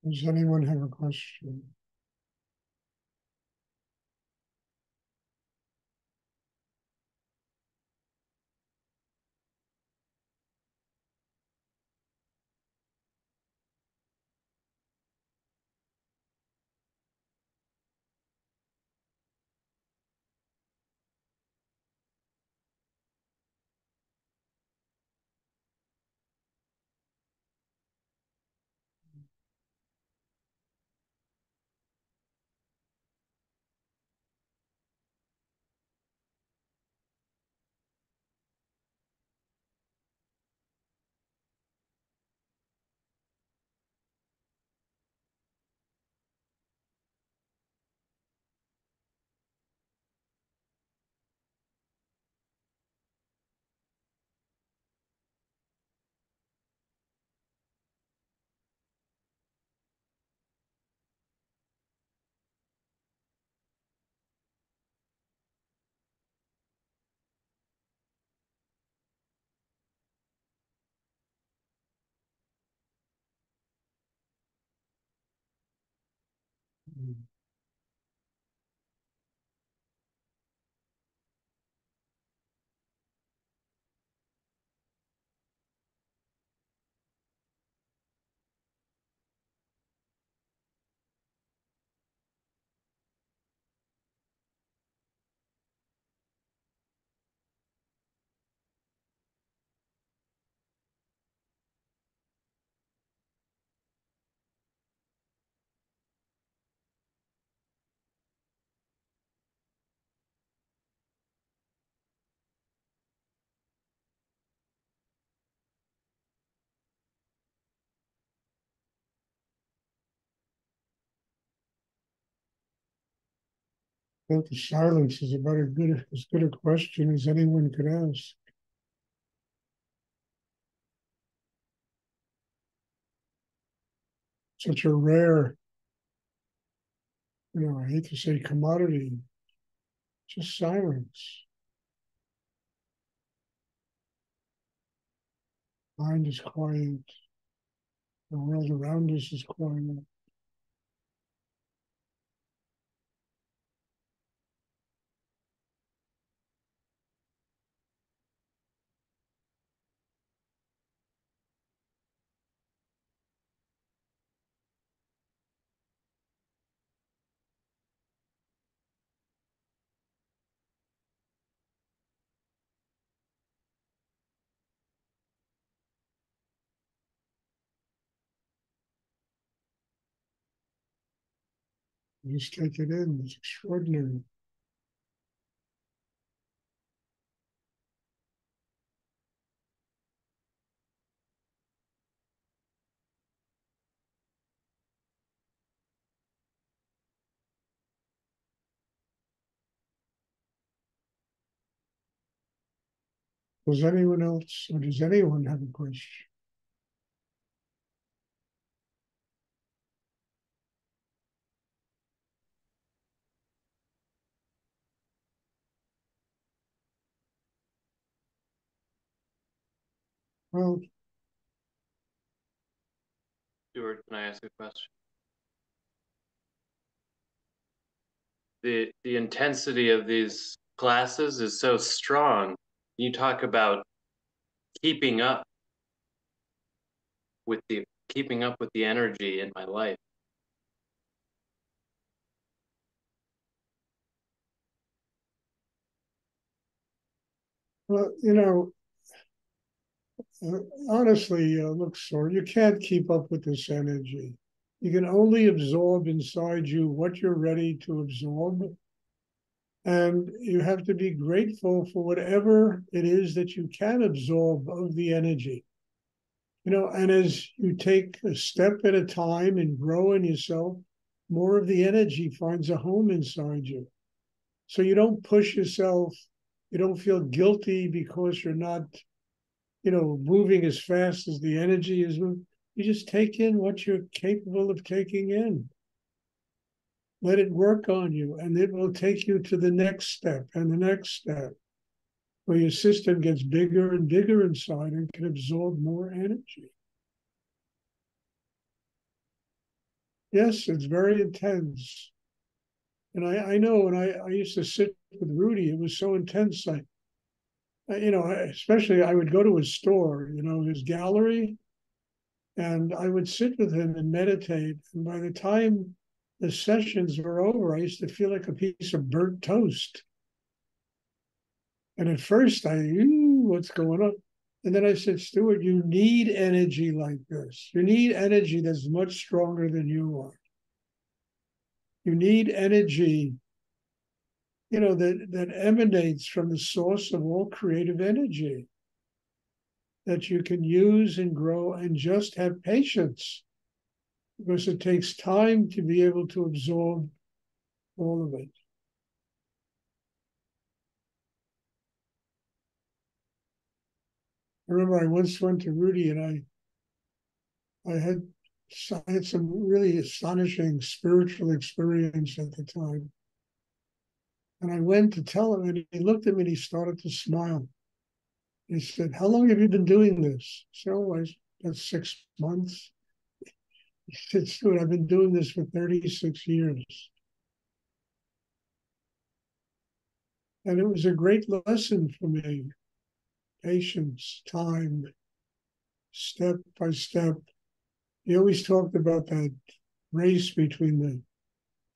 Does anyone have a question? I think the silence is about as good a question as anyone could ask. Such a rare, I hate to say commodity, just silence. Mind is quiet. The world around us is quiet. You just take it in. It's extraordinary. Does anyone else, or does anyone have a question? Well, Stuart, can I ask a question? The intensity of these classes is so strong. You talk about keeping up keeping up with the energy in my life. well, honestly, look, sir, you can't keep up with this energy. You can only absorb inside you what you're ready to absorb. And you have to be grateful for whatever it is that you can absorb of the energy. And as you take a step at a time and grow in yourself, more of the energy finds a home inside you. So you don't push yourself. You don't feel guilty because you're not, moving as fast as the energy is moving. You just take in what you're capable of taking in. Let it work on you, and it will take you to the next step and the next step, where your system gets bigger and bigger inside and can absorb more energy. Yes, it's very intense. And I know when I used to sit with Rudy, it was so intense. Especially I would go to his store, his gallery, and I would sit with him and meditate. And by the time the sessions were over, I used to feel like a piece of burnt toast. And at first what's going on? And then I said, Stuart, you need energy like this. You need energy that's much stronger than you are. You need energy, that emanates from the source of all creative energy that you can use and grow, and just have patience, because it takes time to be able to absorb all of it. I remember I once went to Rudy, and I had some really astonishing spiritual experience at the time. And I went to tell him, and he looked at me and he started to smile. He said, "How long have you been doing this?" So that's 6 months. He said, "Stuart, I've been doing this for 36 years. And it was a great lesson for me. Patience, time, step by step." He always talked about that race between the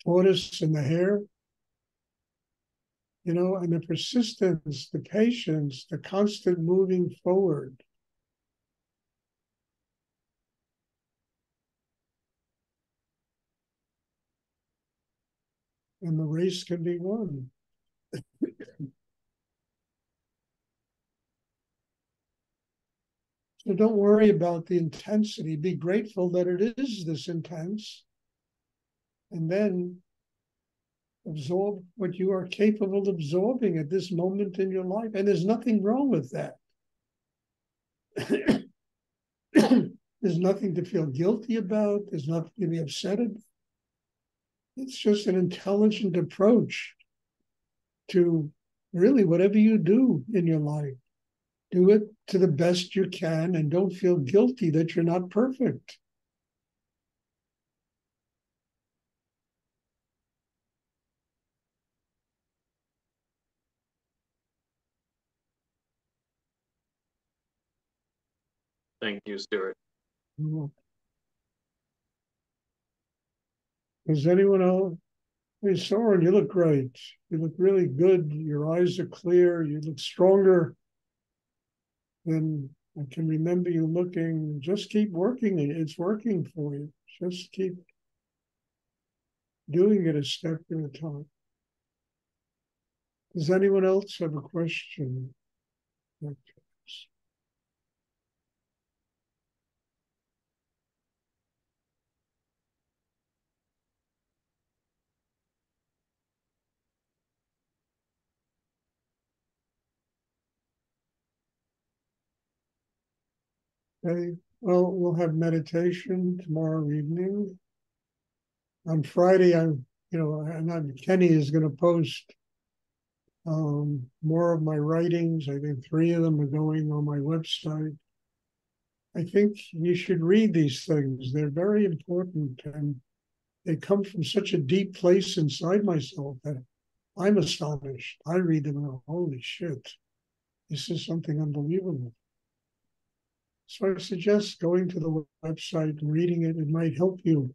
tortoise and the hare, and the persistence, the patience, the constant moving forward. And the race can be won. So don't worry about the intensity. Be grateful that it is this intense. And then absorb what you are capable of absorbing at this moment in your life. And there's nothing wrong with that. There's nothing to feel guilty about. There's nothing to be upset about. It's just an intelligent approach to really whatever you do in your life. Do it to the best you can, and don't feel guilty that you're not perfect. Thank you, Stuart. Does anyone else? Hey, Soren, you look great. You look really good. Your eyes are clear. You look stronger than I can remember you looking. Just keep working it. It's working for you. Just keep doing it a step at a time. Does anyone else have a question? Okay. Well, we'll have meditation tomorrow evening. On Friday, Kenny is going to post more of my writings. I think 3 of them are going on my website. I think you should read these things. They're very important, and they come from such a deep place inside myself that I'm astonished. I read them and go, holy shit, this is something unbelievable. So I suggest going to the website and reading it. It might help you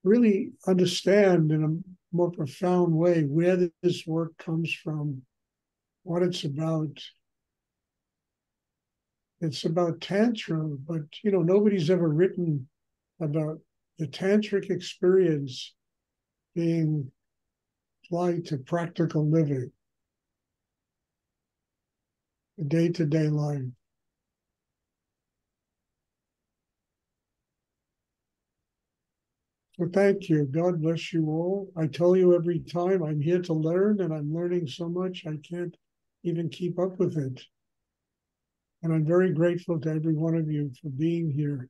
really understand in a more profound way where this work comes from, what it's about. It's about Tantra, but nobody's ever written about the tantric experience being applied to practical living, the day-to-day life. So thank you. God bless you all. I tell you every time, I'm here to learn, and I'm learning so much I can't even keep up with it. And I'm very grateful to every one of you for being here,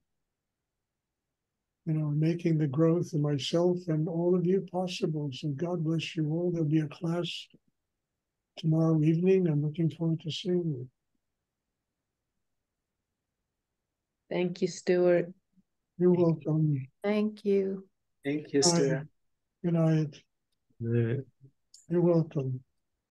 making the growth of myself and all of you possible. So God bless you all. There'll be a class tomorrow evening. I'm looking forward to seeing you. Thank you, Stuart. You're welcome. Thank you. Thank you, Good Stuart. night. Good night. Yeah. You're welcome.